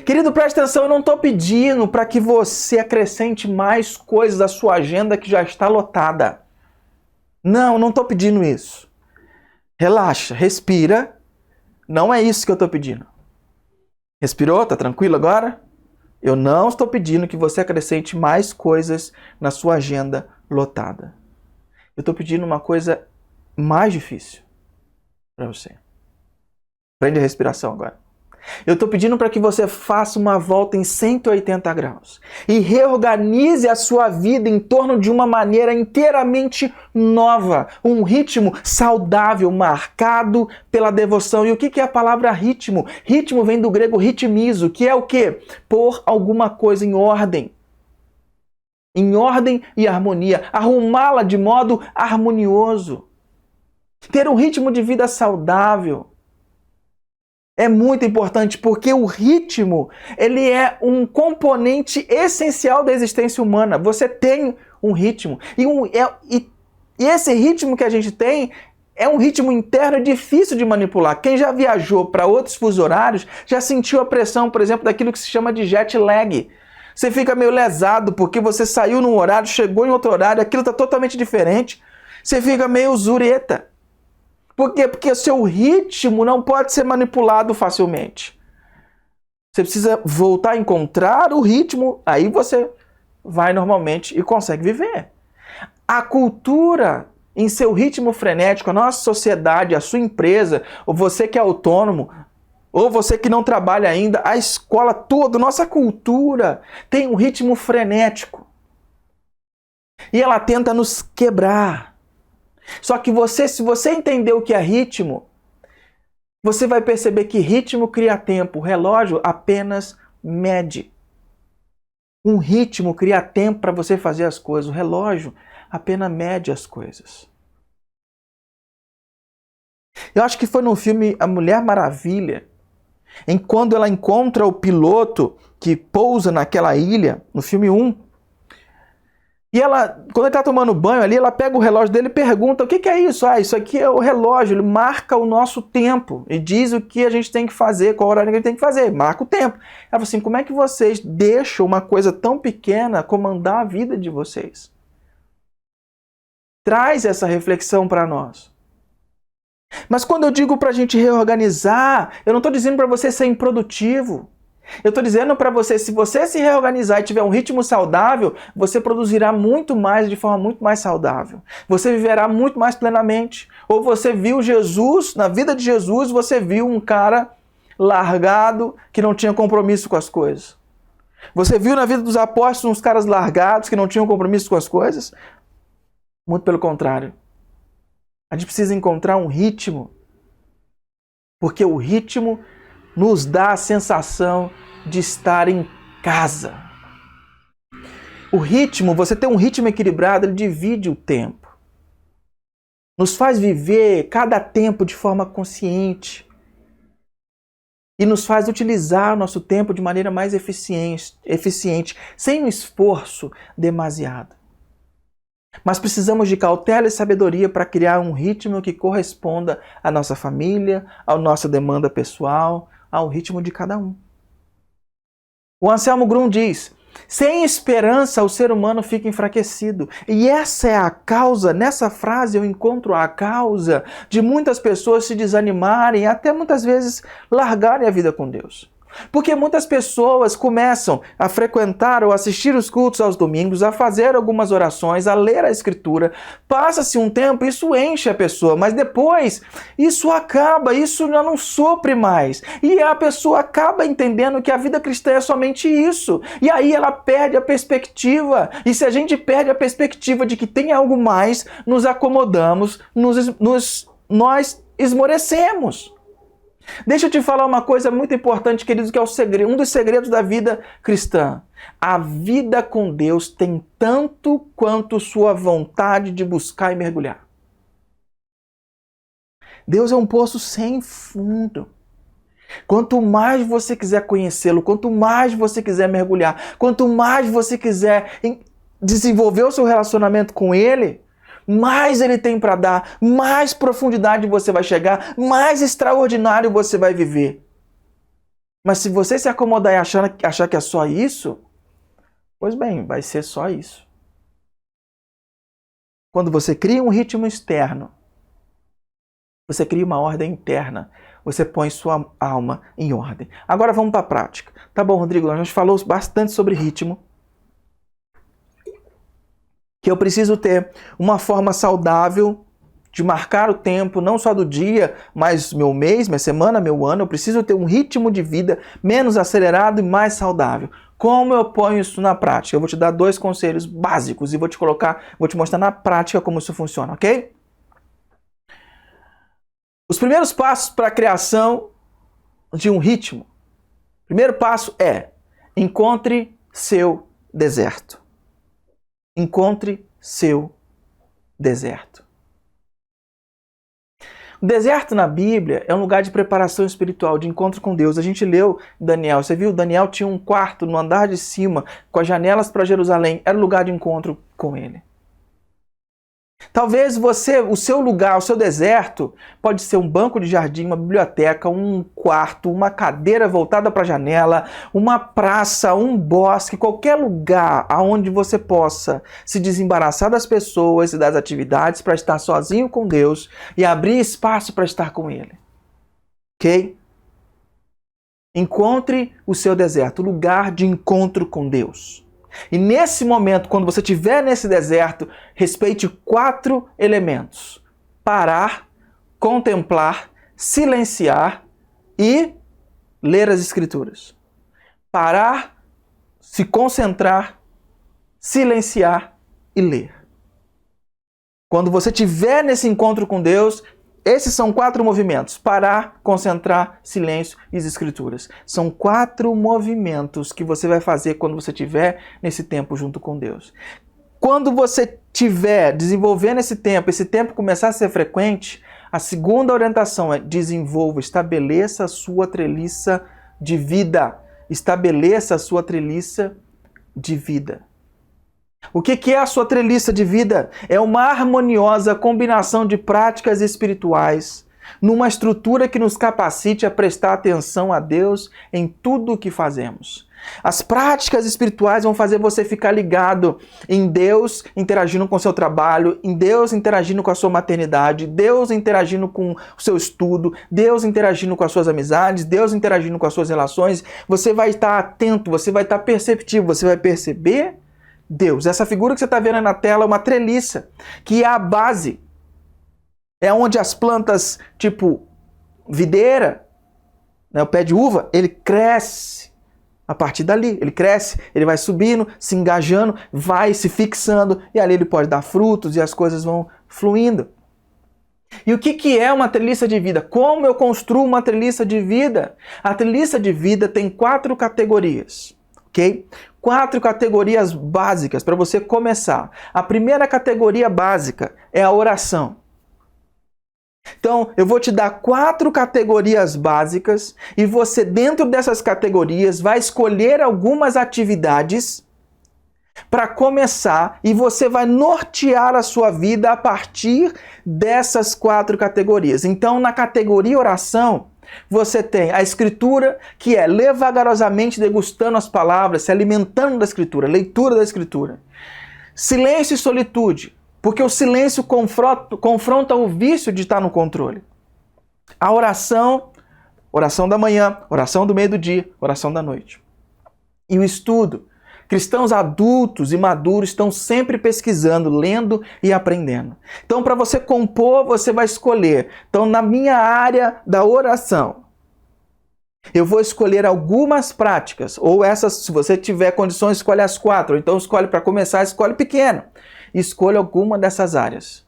Querido, preste atenção, eu não estou pedindo para que você acrescente mais coisas à sua agenda que já está lotada. Não estou pedindo isso. Relaxa, respira. Não é isso que eu estou pedindo. Respirou? Está tranquilo agora? Eu não estou pedindo que você acrescente mais coisas na sua agenda lotada. Eu estou pedindo uma coisa mais difícil para você. Prende a respiração agora. Eu estou pedindo para que você faça uma volta em 180 graus e reorganize a sua vida em torno de uma maneira inteiramente nova, um ritmo saudável, marcado pela devoção. E o que é a palavra ritmo? Ritmo vem do grego ritmizo, que é o quê? Pôr alguma coisa em ordem. Em ordem e harmonia, arrumá-la de modo harmonioso. Ter um ritmo de vida saudável é muito importante, porque o ritmo, ele é um componente essencial da existência humana. Você tem um ritmo. E esse ritmo que a gente tem é um ritmo interno difícil de manipular. Quem já viajou para outros fusos horários já sentiu a pressão, por exemplo, daquilo que se chama de jet lag. Você fica meio lesado porque você saiu num horário, chegou em outro horário, aquilo está totalmente diferente. Você fica meio zureta. Por quê? Porque o seu ritmo não pode ser manipulado facilmente. Você precisa voltar a encontrar o ritmo, aí você vai normalmente e consegue viver. A cultura em seu ritmo frenético, a nossa sociedade, a sua empresa, ou você que é autônomo, ou você que não trabalha ainda, a escola toda, nossa cultura tem um ritmo frenético. E ela tenta nos quebrar. Só que se você entender o que é ritmo, você vai perceber que ritmo cria tempo, o relógio apenas mede. Um ritmo cria tempo para você fazer as coisas, o relógio apenas mede as coisas. Eu acho que foi no filme A Mulher Maravilha, em quando ela encontra o piloto que pousa naquela ilha, no filme 1, e ela, quando ele está tomando banho ali, ela pega o relógio dele e pergunta, o que é isso? Ah, isso aqui é o relógio, ele marca o nosso tempo e diz o que a gente tem que fazer, qual horário que a gente tem que fazer, marca o tempo. Ela fala assim, como é que vocês deixam uma coisa tão pequena comandar a vida de vocês? Traz essa reflexão para nós. Mas quando eu digo para a gente reorganizar, eu não estou dizendo para você ser improdutivo. Eu estou dizendo para você, se você se reorganizar e tiver um ritmo saudável, você produzirá muito mais de forma muito mais saudável. Você viverá muito mais plenamente. Ou você viu Jesus, na vida de Jesus, você viu um cara largado que não tinha compromisso com as coisas. Você viu na vida dos apóstolos uns caras largados que não tinham compromisso com as coisas? Muito pelo contrário. A gente precisa encontrar um ritmo, porque o ritmo nos dá a sensação de estar em casa. O ritmo, você ter um ritmo equilibrado, ele divide o tempo. Nos faz viver cada tempo de forma consciente. E nos faz utilizar o nosso tempo de maneira mais eficiente, sem um esforço demasiado. Mas precisamos de cautela e sabedoria para criar um ritmo que corresponda à nossa família, à nossa demanda pessoal, ao ritmo de cada um. O Anselmo Grum diz, sem esperança o ser humano fica enfraquecido. E essa é a causa, nessa frase eu encontro a causa de muitas pessoas se desanimarem, até muitas vezes largarem a vida com Deus. Porque muitas pessoas começam a frequentar ou assistir os cultos aos domingos, a fazer algumas orações, a ler a Escritura. Passa-se um tempo, isso enche a pessoa, mas depois isso acaba, isso já não supre mais. E a pessoa acaba entendendo que a vida cristã é somente isso. E aí ela perde a perspectiva. E se a gente perde a perspectiva de que tem algo mais, nos acomodamos, nós esmorecemos. Deixa eu te falar uma coisa muito importante, queridos, que é um dos segredos da vida cristã. A vida com Deus tem tanto quanto sua vontade de buscar e mergulhar. Deus é um poço sem fundo. Quanto mais você quiser conhecê-lo, quanto mais você quiser mergulhar, quanto mais você quiser desenvolver o seu relacionamento com Ele, mais Ele tem para dar, mais profundidade você vai chegar, mais extraordinário você vai viver. Mas se você se acomodar e achar que é só isso, pois bem, vai ser só isso. Quando você cria um ritmo externo, você cria uma ordem interna. Você põe sua alma em ordem. Agora vamos para a prática. Tá bom, Rodrigo, a gente falou bastante sobre ritmo. Que eu preciso ter uma forma saudável de marcar o tempo, não só do dia, mas meu mês, minha semana, meu ano. Eu preciso ter um ritmo de vida menos acelerado e mais saudável. Como eu ponho isso na prática? Eu vou te dar 2 conselhos básicos e vou te mostrar na prática como isso funciona, ok? Os primeiros passos para a criação de um ritmo. Primeiro passo é: encontre seu deserto. Encontre seu deserto. O deserto na Bíblia é um lugar de preparação espiritual, de encontro com Deus. A gente leu Daniel, você viu? Daniel tinha um quarto no andar de cima, com as janelas para Jerusalém. Era o lugar de encontro com ele. Talvez o seu lugar, o seu deserto, pode ser um banco de jardim, uma biblioteca, um quarto, uma cadeira voltada para a janela, uma praça, um bosque, qualquer lugar aonde você possa se desembaraçar das pessoas e das atividades para estar sozinho com Deus e abrir espaço para estar com Ele. Ok? Encontre o seu deserto, lugar de encontro com Deus. E nesse momento, quando você estiver nesse deserto, respeite 4 elementos: parar, contemplar, silenciar e ler as Escrituras. Parar, se concentrar, silenciar e ler. Quando você estiver nesse encontro com Deus, esses são 4 movimentos: parar, concentrar, silêncio e as Escrituras. São 4 movimentos que você vai fazer quando você estiver nesse tempo junto com Deus. Quando você estiver desenvolvendo esse tempo começar a ser frequente, a segunda orientação é: desenvolva, estabeleça a sua treliça de vida. Estabeleça a sua treliça de vida. O que é a sua treliça de vida? É uma harmoniosa combinação de práticas espirituais numa estrutura que nos capacite a prestar atenção a Deus em tudo o que fazemos. As práticas espirituais vão fazer você ficar ligado em Deus interagindo com o seu trabalho, em Deus interagindo com a sua maternidade, Deus interagindo com o seu estudo, Deus interagindo com as suas amizades, Deus interagindo com as suas relações. Você vai estar atento, você vai estar perceptivo, você vai perceber Deus. Essa figura que você está vendo na tela é uma treliça, que é a base. É onde as plantas, tipo videira, né, o pé de uva, ele cresce a partir dali. Ele cresce, ele vai subindo, se engajando, vai se fixando, e ali ele pode dar frutos e as coisas vão fluindo. E o que é uma treliça de vida? Como eu construo uma treliça de vida? A treliça de vida tem 4 categorias. Ok? 4 categorias básicas para você começar. A primeira categoria básica é a oração. Então, eu vou te dar 4 categorias básicas e você, dentro dessas categorias, vai escolher algumas atividades para começar e você vai nortear a sua vida a partir dessas 4 categorias. Então, na categoria oração, você tem a Escritura, que é ler vagarosamente, degustando as palavras, se alimentando da Escritura, leitura da Escritura. Silêncio e solitude, porque o silêncio confronta o vício de estar no controle. A oração, oração da manhã, oração do meio do dia, oração da noite. E o estudo. Cristãos adultos e maduros estão sempre pesquisando, lendo e aprendendo. Então, para você compor, você vai escolher. Então, na minha área da oração, eu vou escolher algumas práticas. Ou essas, se você tiver condições, escolhe as 4. Então, escolhe para começar, escolhe pequeno. Escolha alguma dessas áreas.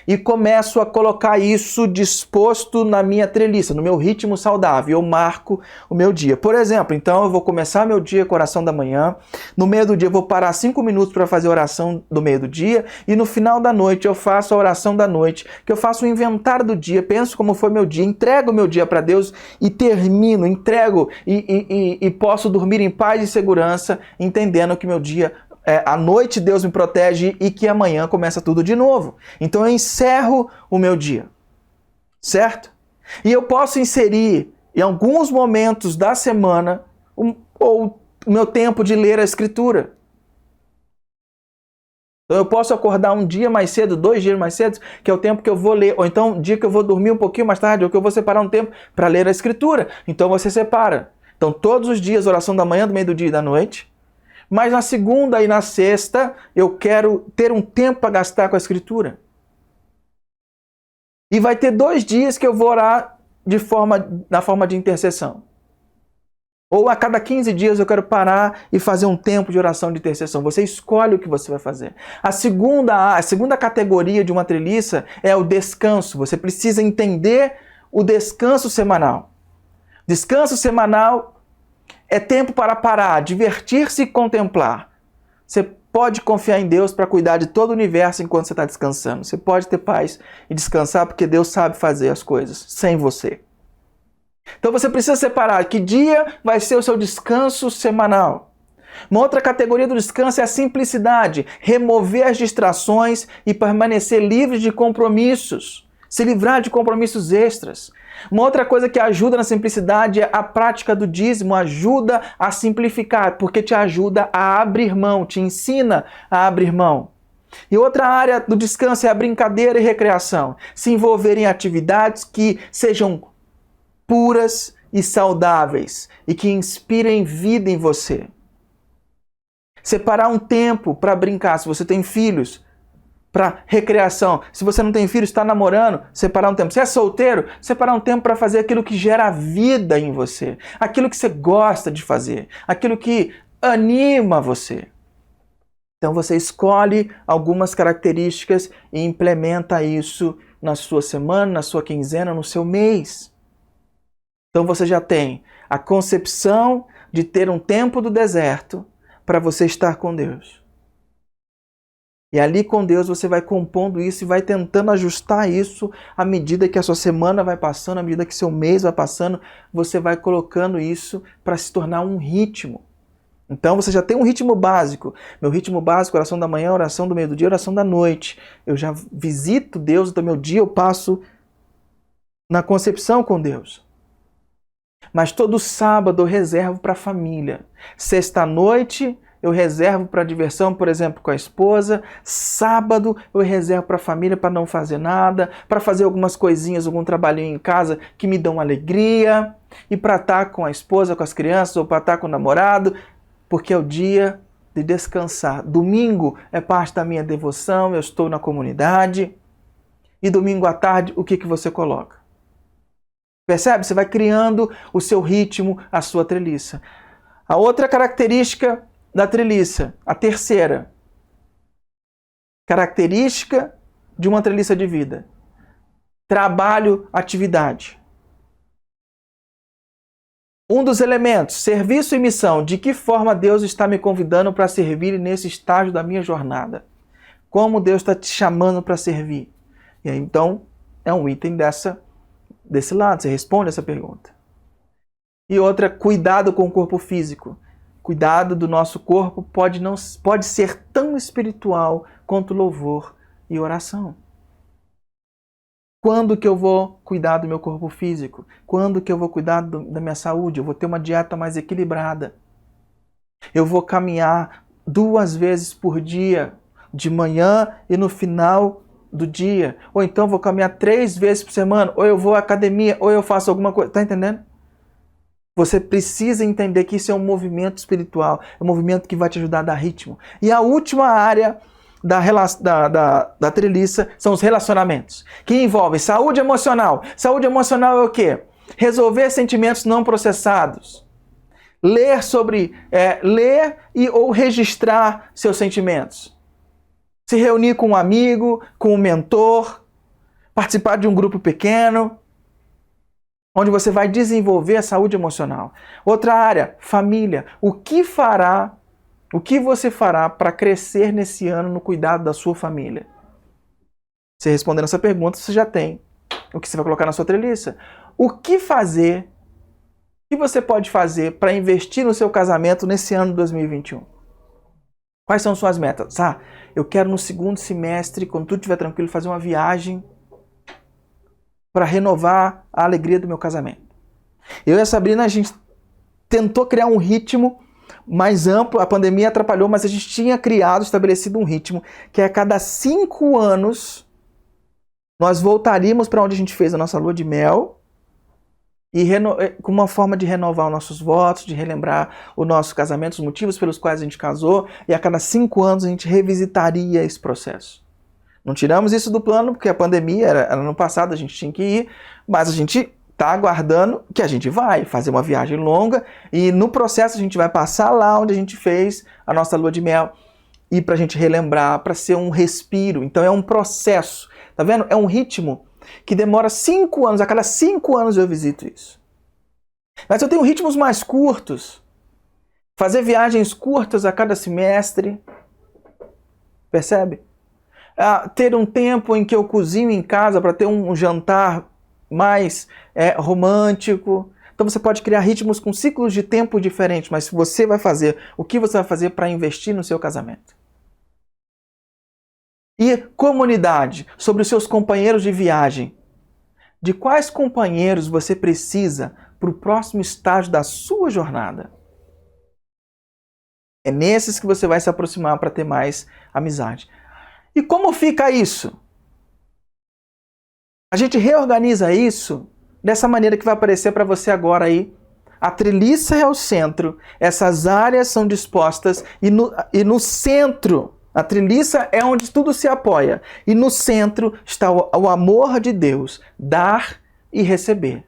e começo a colocar isso disposto na minha treliça, no meu ritmo saudável. Eu marco o meu dia. Por exemplo, então eu vou começar meu dia com a oração da manhã, no meio do dia eu vou parar 5 minutos para fazer a oração do meio do dia, e no final da noite eu faço a oração da noite, que eu faço um inventário do dia, penso como foi meu dia, entrego o meu dia para Deus e termino, entrego e posso dormir em paz e segurança, entendendo que meu dia à noite Deus me protege e que amanhã começa tudo de novo. Então eu encerro o meu dia, certo? E eu posso inserir em alguns momentos da semana o meu tempo de ler a Escritura. Então eu posso acordar um dia mais cedo, 2 dias mais cedo, que é o tempo que eu vou ler, ou então um dia que eu vou dormir um pouquinho mais tarde, ou que eu vou separar um tempo para ler a Escritura. Então você separa. Então todos os dias, oração da manhã, do meio do dia e da noite. Mas na segunda e na sexta, eu quero ter um tempo para gastar com a Escritura. E vai ter 2 dias que eu vou orar na forma de intercessão. Ou a cada 15 dias eu quero parar e fazer um tempo de oração de intercessão. Você escolhe o que você vai fazer. A segunda categoria de uma treliça é o descanso. Você precisa entender o descanso semanal. Descanso semanal é tempo para parar, divertir-se e contemplar. Você pode confiar em Deus para cuidar de todo o universo enquanto você está descansando. Você pode ter paz e descansar porque Deus sabe fazer as coisas sem você. Então você precisa separar que dia vai ser o seu descanso semanal. Uma outra categoria do descanso é a simplicidade. Remover as distrações e permanecer livre de compromissos. Se livrar de compromissos extras. Uma outra coisa que ajuda na simplicidade é a prática do dízimo, ajuda a simplificar, porque te ajuda a abrir mão, te ensina a abrir mão. E outra área do descanso é a brincadeira e recreação. Se envolver em atividades que sejam puras e saudáveis e que inspirem vida em você. Separar um tempo para brincar, se você tem filhos, para recreação. Se você não tem filho, está namorando, separar um tempo. Se é solteiro, separar um tempo para fazer aquilo que gera vida em você. Aquilo que você gosta de fazer. Aquilo que anima você. Então você escolhe algumas características e implementa isso na sua semana, na sua quinzena, no seu mês. Então você já tem a concepção de ter um tempo do deserto para você estar com Deus. E ali com Deus você vai compondo isso e vai tentando ajustar isso à medida que a sua semana vai passando, à medida que seu mês vai passando, você vai colocando isso para se tornar um ritmo. Então você já tem um ritmo básico. Meu ritmo básico, oração da manhã, oração do meio do dia, oração da noite. Eu já visito Deus, então meu dia eu passo na concepção com Deus. Mas todo sábado eu reservo para a família. Sexta-noite eu reservo para diversão, por exemplo, com a esposa. Sábado eu reservo para a família para não fazer nada, para fazer algumas coisinhas, algum trabalhinho em casa que me dão alegria, e para estar com a esposa, com as crianças, ou para estar com o namorado, porque é o dia de descansar. Domingo é parte da minha devoção, eu estou na comunidade. E domingo à tarde, o que você coloca? Percebe? Você vai criando o seu ritmo, a sua treliça. A outra característica da treliça, a terceira característica de uma treliça de vida: trabalho, atividade. Um dos elementos, serviço e missão. De que forma Deus está me convidando para servir nesse estágio da minha jornada? Como Deus está te chamando para servir? E aí, então, é um item desse lado, você responde essa pergunta. E outra, cuidado com o corpo físico. Cuidado do nosso corpo pode ser tão espiritual quanto louvor e oração. Quando que eu vou cuidar do meu corpo físico? Quando que eu vou cuidar da minha saúde? Eu vou ter uma dieta mais equilibrada. Eu vou caminhar 2 vezes por dia, de manhã e no final do dia. Ou então vou caminhar 3 vezes por semana. Ou eu vou à academia, ou eu faço alguma coisa. Está entendendo? Você precisa entender que isso é um movimento espiritual, é um movimento que vai te ajudar a dar ritmo. E a última área da treliça são os relacionamentos, que envolvem saúde emocional. Saúde emocional é o quê? Resolver sentimentos não processados. Ler ou registrar seus sentimentos. Se reunir com um amigo, com um mentor, participar de um grupo pequeno, onde você vai desenvolver a saúde emocional. Outra área, família. O que você fará para crescer nesse ano no cuidado da sua família? Você respondendo essa pergunta, você já tem o que você vai colocar na sua treliça. O que fazer, o que você pode fazer para investir no seu casamento nesse ano de 2021? Quais são suas metas? Eu quero no segundo semestre, quando tudo estiver tranquilo, fazer uma viagem para renovar a alegria do meu casamento. Eu e a Sabrina, a gente tentou criar um ritmo mais amplo, a pandemia atrapalhou, mas a gente tinha estabelecido um ritmo que a cada 5 anos nós voltaríamos para onde a gente fez a nossa lua de mel e com uma forma de renovar os nossos votos, de relembrar o nosso casamento, os motivos pelos quais a gente casou, e a cada 5 anos a gente revisitaria esse processo. Não tiramos isso do plano, porque a pandemia era ano passado, a gente tinha que ir, mas a gente está aguardando que a gente vai fazer uma viagem longa e no processo a gente vai passar lá onde a gente fez a nossa lua de mel e para a gente relembrar, para ser um respiro. Então é um processo, tá vendo? É um ritmo que demora 5 anos, a cada 5 anos eu visito isso. Mas eu tenho ritmos mais curtos, fazer viagens curtas a cada semestre, percebe? Ter um tempo em que eu cozinho em casa para ter um jantar mais romântico. Então você pode criar ritmos com ciclos de tempo diferentes, mas você vai fazer o que você vai fazer para investir no seu casamento. E comunidade, sobre os seus companheiros de viagem. De quais companheiros você precisa para o próximo estágio da sua jornada? É nesses que você vai se aproximar para ter mais amizade. E como fica isso? A gente reorganiza isso dessa maneira que vai aparecer para você agora aí. A treliça é o centro, essas áreas são dispostas e no centro, a treliça é onde tudo se apoia. E no centro está o amor de Deus, dar e receber.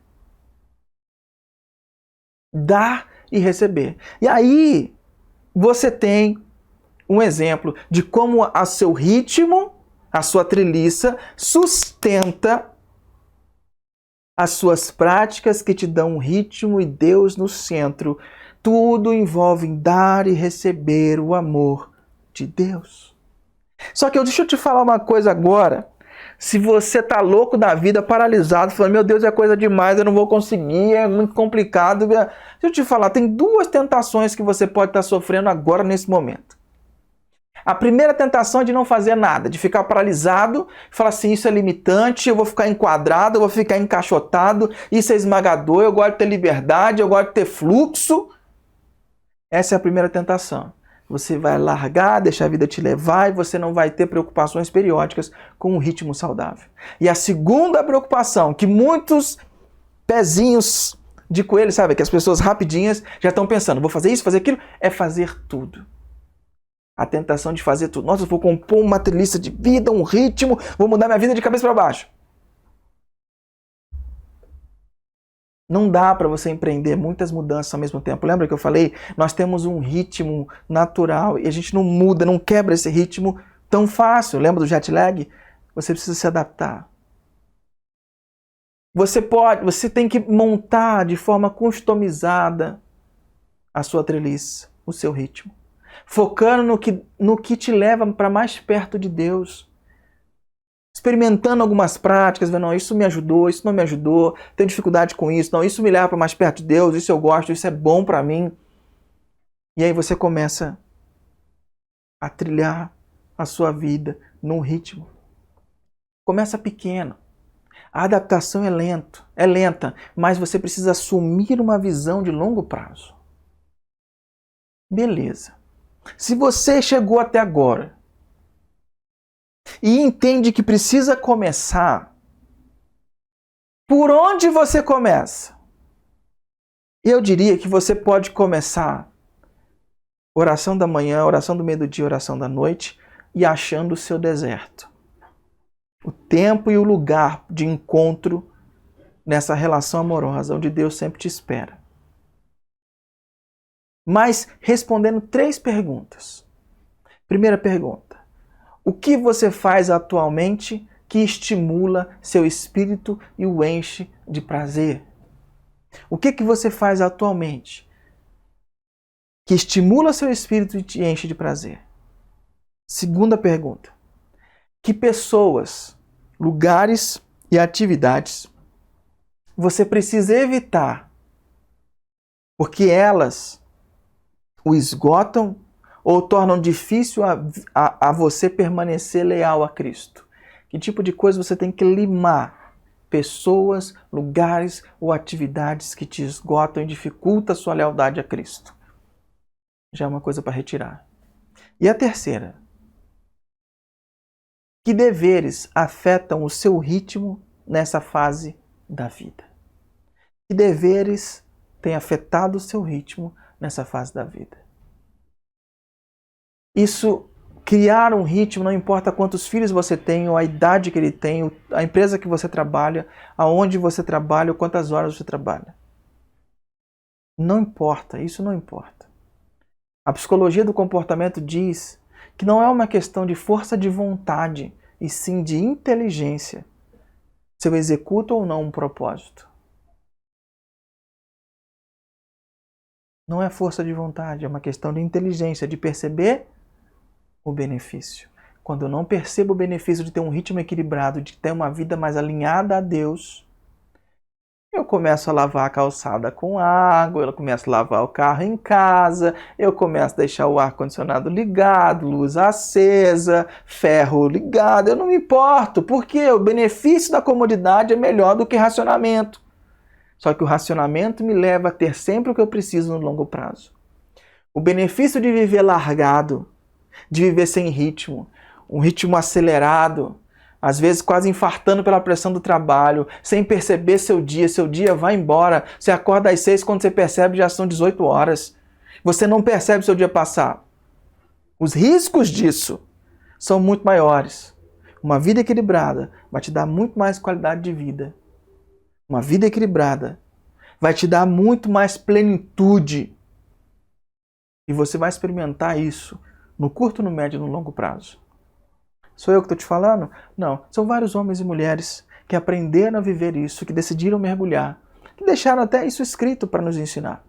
Dar e receber. E aí você tem um exemplo de como a seu ritmo, a sua treliça, sustenta as suas práticas que te dão um ritmo e Deus no centro. Tudo envolve dar e receber o amor de Deus. Só que deixa eu te falar uma coisa agora. Se você tá louco da vida, paralisado, falando, meu Deus, é coisa demais, eu não vou conseguir, é muito complicado. Deixa eu te falar, tem 2 tentações que você pode estar sofrendo agora nesse momento. A primeira tentação é de não fazer nada, de ficar paralisado, falar assim, isso é limitante, eu vou ficar enquadrado, eu vou ficar encaixotado, isso é esmagador, eu gosto de ter liberdade, eu gosto de ter fluxo. Essa é a primeira tentação. Você vai largar, deixar a vida te levar e você não vai ter preocupações periódicas com um ritmo saudável. E a segunda preocupação, que muitos pezinhos de coelho, sabe, que as pessoas rapidinhas já estão pensando, vou fazer isso, fazer aquilo, é fazer tudo. A tentação de fazer tudo. Nossa, eu vou compor uma treliça de vida, um ritmo, vou mudar minha vida de cabeça para baixo. Não dá para você empreender muitas mudanças ao mesmo tempo. Lembra que eu falei? Nós temos um ritmo natural e a gente não muda, não quebra esse ritmo tão fácil. Lembra do jet lag? Você precisa se adaptar. Você tem que montar de forma customizada a sua treliça, o seu ritmo. Focando no que te leva para mais perto de Deus. Experimentando algumas práticas, vendo, não, isso me ajudou, isso não me ajudou, tenho dificuldade com isso, não, isso me leva para mais perto de Deus, isso eu gosto, isso é bom para mim. E aí você começa a trilhar a sua vida num ritmo. Começa pequeno. A adaptação é lenta, mas você precisa assumir uma visão de longo prazo. Beleza. Se você chegou até agora e entende que precisa começar, por onde você começa? Eu diria que você pode começar oração da manhã, oração do meio-dia, oração da noite e achando o seu deserto. O tempo e o lugar de encontro nessa relação amorosa, onde Deus sempre te espera. Mas respondendo 3 perguntas. Primeira pergunta. O que você faz atualmente que estimula seu espírito e o enche de prazer? O que você faz atualmente que estimula seu espírito e te enche de prazer? Segunda pergunta. Que pessoas, lugares e atividades você precisa evitar porque elas o esgotam ou tornam difícil a você permanecer leal a Cristo? Que tipo de coisa você tem que limar? Pessoas, lugares ou atividades que te esgotam e dificultam a sua lealdade a Cristo. Já é uma coisa para retirar. E a terceira. Que deveres afetam o seu ritmo nessa fase da vida? Que deveres têm afetado o seu ritmo nessa fase da vida? Isso, criar um ritmo, não importa quantos filhos você tem, ou a idade que ele tem, a empresa que você trabalha, aonde você trabalha, ou quantas horas você trabalha. Não importa, isso não importa. A psicologia do comportamento diz que não é uma questão de força de vontade, e sim de inteligência, se eu executo ou não um propósito. Não é força de vontade, é uma questão de inteligência, de perceber o benefício. Quando eu não percebo o benefício de ter um ritmo equilibrado, de ter uma vida mais alinhada a Deus, eu começo a lavar a calçada com água, eu começo a lavar o carro em casa, eu começo a deixar o ar-condicionado ligado, luz acesa, ferro ligado, eu não me importo, porque o benefício da comodidade é melhor do que racionamento. Só que o racionamento me leva a ter sempre o que eu preciso no longo prazo. O benefício de viver largado, de viver sem ritmo, um ritmo acelerado, às vezes quase infartando pela pressão do trabalho, sem perceber seu dia vai embora, você acorda às 6, quando você percebe já são 18 horas. Você não percebe seu dia passar. Os riscos disso são muito maiores. Uma vida equilibrada vai te dar muito mais qualidade de vida. Uma vida equilibrada vai te dar muito mais plenitude. E você vai experimentar isso no curto, no médio e no longo prazo. Sou eu que estou te falando? Não. São vários homens e mulheres que aprenderam a viver isso, que decidiram mergulhar, que deixaram até isso escrito para nos ensinar.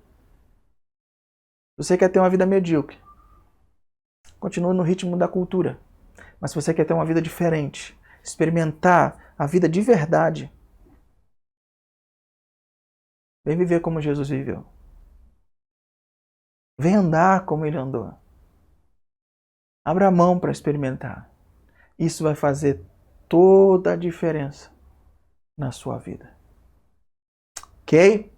Você quer ter uma vida medíocre? Continua no ritmo da cultura. Mas se você quer ter uma vida diferente, experimentar a vida de verdade, vem viver como Jesus viveu. Vem andar como ele andou. Abra a mão para experimentar. Isso vai fazer toda a diferença na sua vida. Ok?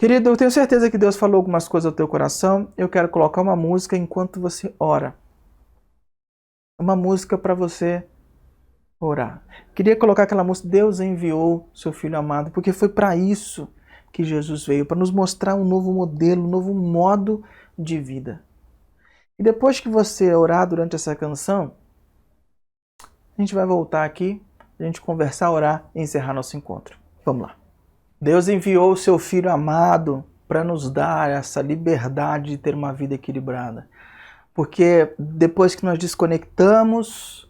Querido, eu tenho certeza que Deus falou algumas coisas ao teu coração. Eu quero colocar uma música enquanto você ora. Uma música para você orar. Queria colocar aquela música, Deus enviou seu Filho amado, porque foi para isso que Jesus veio, para nos mostrar um novo modelo, um novo modo de vida. E depois que você orar durante essa canção, a gente vai voltar aqui, a gente conversar, orar e encerrar nosso encontro. Vamos lá. Deus enviou o seu Filho amado para nos dar essa liberdade de ter uma vida equilibrada. Porque depois que nós desconectamos,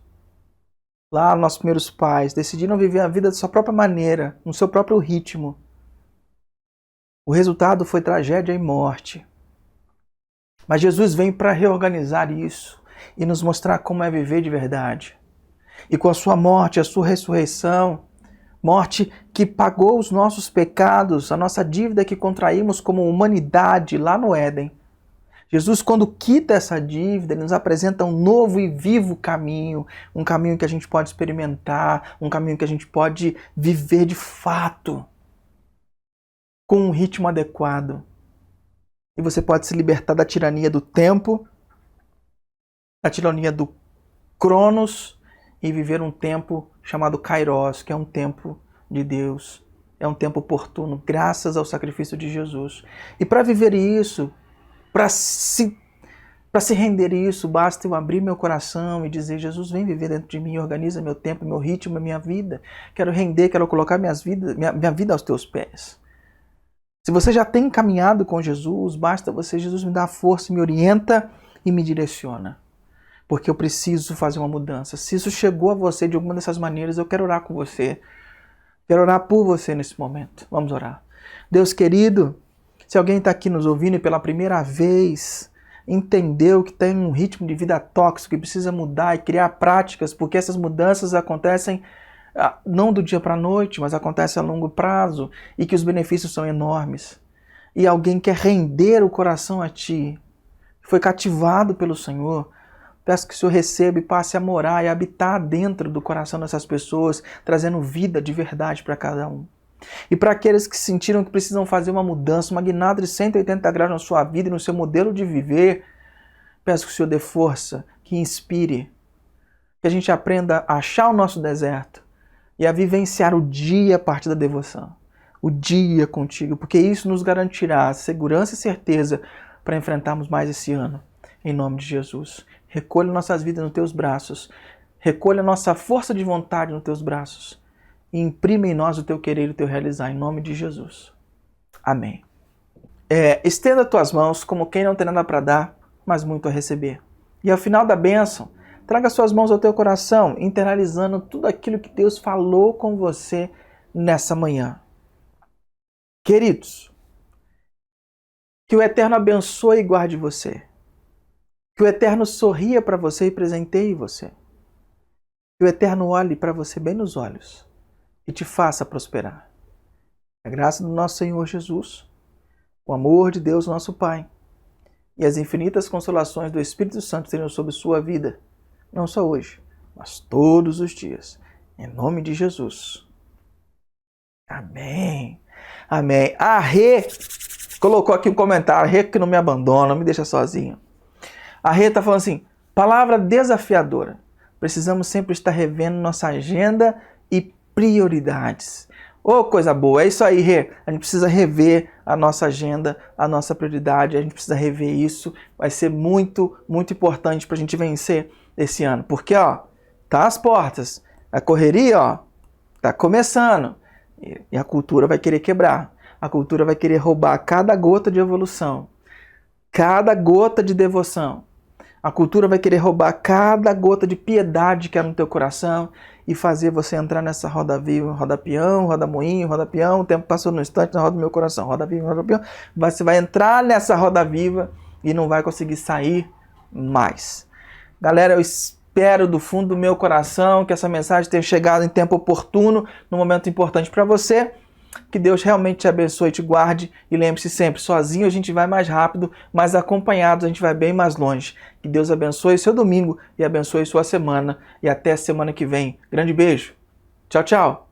lá nossos primeiros pais decidiram viver a vida da sua própria maneira, no seu próprio ritmo. O resultado foi tragédia e morte. Mas Jesus vem para reorganizar isso e nos mostrar como é viver de verdade. E com a sua morte, a sua ressurreição, morte que pagou os nossos pecados, a nossa dívida que contraímos como humanidade lá no Éden. Jesus, quando quita essa dívida, ele nos apresenta um novo e vivo caminho, um caminho que a gente pode experimentar, um caminho que a gente pode viver de fato, com um ritmo adequado. E você pode se libertar da tirania do tempo, da tirania do Cronos, e viver um tempo chamado Kairos, que é um tempo de Deus, é um tempo oportuno, graças ao sacrifício de Jesus. E para viver isso, para se render isso, basta eu abrir meu coração e dizer, Jesus, vem viver dentro de mim, organiza meu tempo, meu ritmo, minha vida. Quero render, quero colocar minha vida aos teus pés. Se você já tem caminhado com Jesus, basta você, Jesus, me dá força, me orienta e me direciona. porque eu preciso fazer uma mudança. Se isso chegou a você de alguma dessas maneiras, eu quero orar com você. Quero orar por você nesse momento. Vamos orar. Deus querido, se alguém está aqui nos ouvindo e pela primeira vez entendeu que tem um ritmo de vida tóxico e precisa mudar e criar práticas, porque essas mudanças acontecem não do dia para a noite, mas acontecem a longo prazo e que os benefícios são enormes. E alguém quer render o coração a Ti, foi cativado pelo Senhor, peço que o Senhor receba e passe a morar e habitar dentro do coração dessas pessoas, trazendo vida de verdade para cada um. E para aqueles que sentiram que precisam fazer uma mudança, uma guinada de 180 graus na sua vida e no seu modelo de viver, peço que o Senhor dê força, que inspire, que a gente aprenda a achar o nosso deserto e a vivenciar o dia a partir da devoção, o dia contigo, porque isso nos garantirá segurança e certeza para enfrentarmos mais esse ano. Em nome de Jesus. Recolha nossas vidas nos teus braços. Recolha nossa força de vontade nos teus braços. E imprime em nós o teu querer e o teu realizar. Em nome de Jesus. Amém. Estenda tuas mãos como quem não tem nada para dar, mas muito a receber. E ao final da bênção, traga suas mãos ao teu coração, internalizando tudo aquilo que Deus falou com você nessa manhã. Queridos, que o Eterno abençoe e guarde você. Que o Eterno sorria para você e presenteie você. Que o Eterno olhe para você bem nos olhos e te faça prosperar. A graça do nosso Senhor Jesus, o amor de Deus, nosso Pai, e as infinitas consolações do Espírito Santo tenham sobre sua vida, não só hoje, mas todos os dias. Em nome de Jesus. Amém. Amém. A Rê colocou aqui um comentário. Rê que não me abandona, não me deixa sozinho. A Rê está falando assim, palavra desafiadora. Precisamos sempre estar revendo nossa agenda e prioridades. Ô, coisa boa. É isso aí, Rê. A gente precisa rever a nossa agenda, a nossa prioridade. A gente precisa rever isso. Vai ser muito, muito importante para a gente vencer esse ano. Porque, ó, tá às portas. A correria, ó, tá começando. E a cultura vai querer quebrar. A cultura vai querer roubar cada gota de evolução. Cada gota de devoção. A cultura vai querer roubar cada gota de piedade que há no teu coração e fazer você entrar nessa roda viva, roda peão, roda moinho, roda peão, o tempo passou no instante na roda do meu coração, roda viva, roda peão. Você vai entrar nessa roda viva e não vai conseguir sair mais. Galera, eu espero do fundo do meu coração que essa mensagem tenha chegado em tempo oportuno, num momento importante para você. Que Deus realmente te abençoe e te guarde. E lembre-se sempre, sozinho a gente vai mais rápido, mas acompanhados a gente vai bem mais longe. Que Deus abençoe seu domingo e abençoe sua semana. E até semana que vem. Grande beijo. Tchau, tchau.